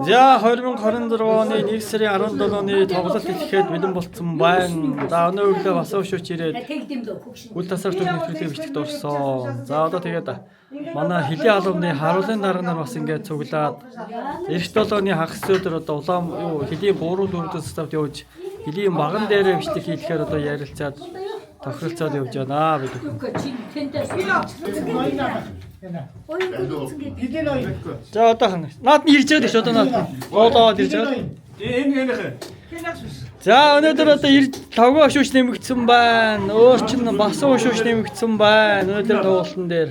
За 2026 оны 1 сарын 17-ны тоглолт ихэд бэлэн болцсон байна. За өнөө өглөө бас өшөөч ирээд үл тасаар төгс нэвтрүүлгийг бичлэгт орсон. За одоо тэгээд манай хэлийн албаны харуулын дарга нар бас ингээд цуглаад эх 7-ны хагас өдөр одоо улаан хэлийн буурал үрдэл ставд явж хэлийн баган дээрээ бичлэг хийлэхээр одоо ярилцаад тохиролцоод явж байна бид. За одоо хана. Наад нь ирж байгаа ш одоо наад. Гоолоод ирж байгаа. За өнөөдөр одоо 95 өшөөч нэмэгдсэн байна. Өөр чинь бас өшөөч нэмэгдсэн байна. Өнөөдөр тоглолтын дээр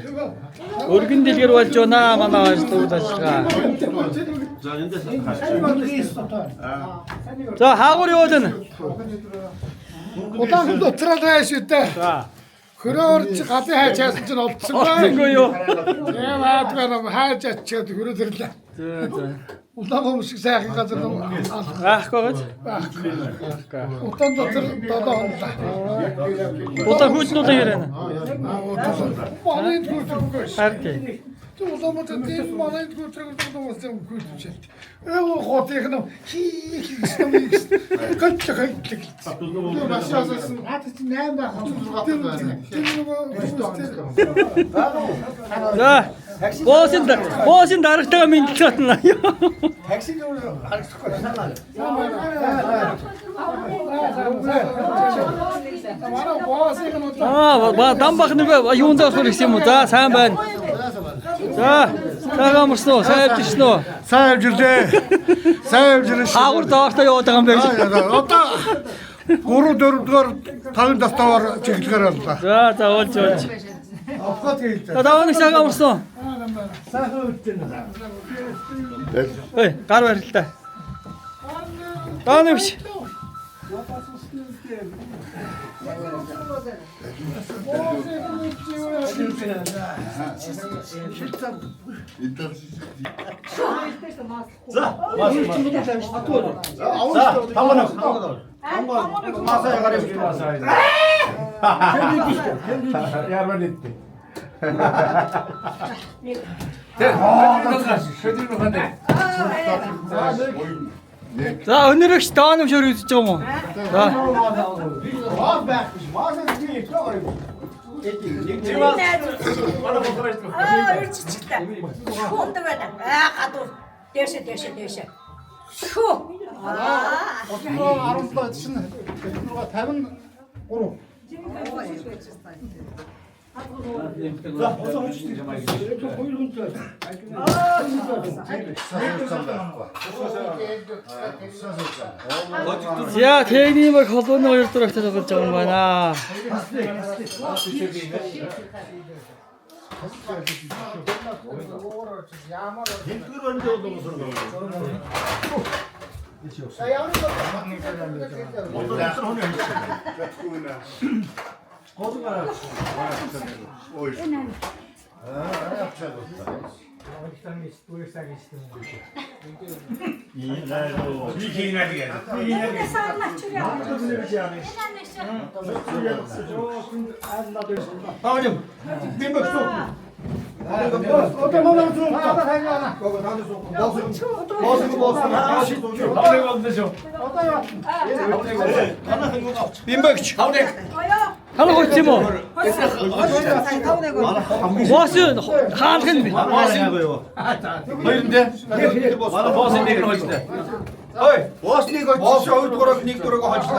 өргөн дэлгэр болж байна манай хоёр төвд ажиллагаа. За хаагур юу вэ? Удаан дотроо байж үтэ. За Хөрөө орж гадын хайж яасан чинь олдсон байна. олдсонгүй юу? Яагаад хайж ачаад хөрөө төрлөө. За. Удаан хүмүүс сайхан газар Аахгүй гэж. удаан дотор додоо хонлаа. Удаа хүүснүүдээ ярина. Манай гүртгөөш. Харин. Удаан дотор манай гүртгөөс хүмүүс юм гүртгөөш. Хотыг нь хийх гэнэ. Машаасан хат чинь 8 байх. За. Боосын дарагтайгаа мэдлээд байна. Таксиг харагдахгүй. Дамбах нэг юунд орох юм уу? За сайн байна. За цагаан мөрснөө, сайн авчихсан уу? Сайн авжирлээ. Сайн авжирлээ. Хаагур доортой яваад байгаа юм байна. Одоо 3-4-р 5 давтавар чиглэлээр боллоо. За уулж. Авхад хийлээ. За даваа нэг цагаан мөрснөө. Сайхан үлдэн. Ой, гар барилтаа. Таанавч. За өнөрөгч таанам шөр үзэж байгаа юм уу? За. Ирчихтэй. Хондог байна. Гадуур. Дээшээ. Шүү. 17 чинь 53. За техник холбооны хоёр дурагт тоглож байгаа юм байна. Бимбэгч. Хана хоц юм уу? Босс хаалх нь. Хоёрдээ. Манай босс нэг нь хожтой. Ой, босс нэг очиж 2 дугаарыг 1 дугаарыг хожлоо.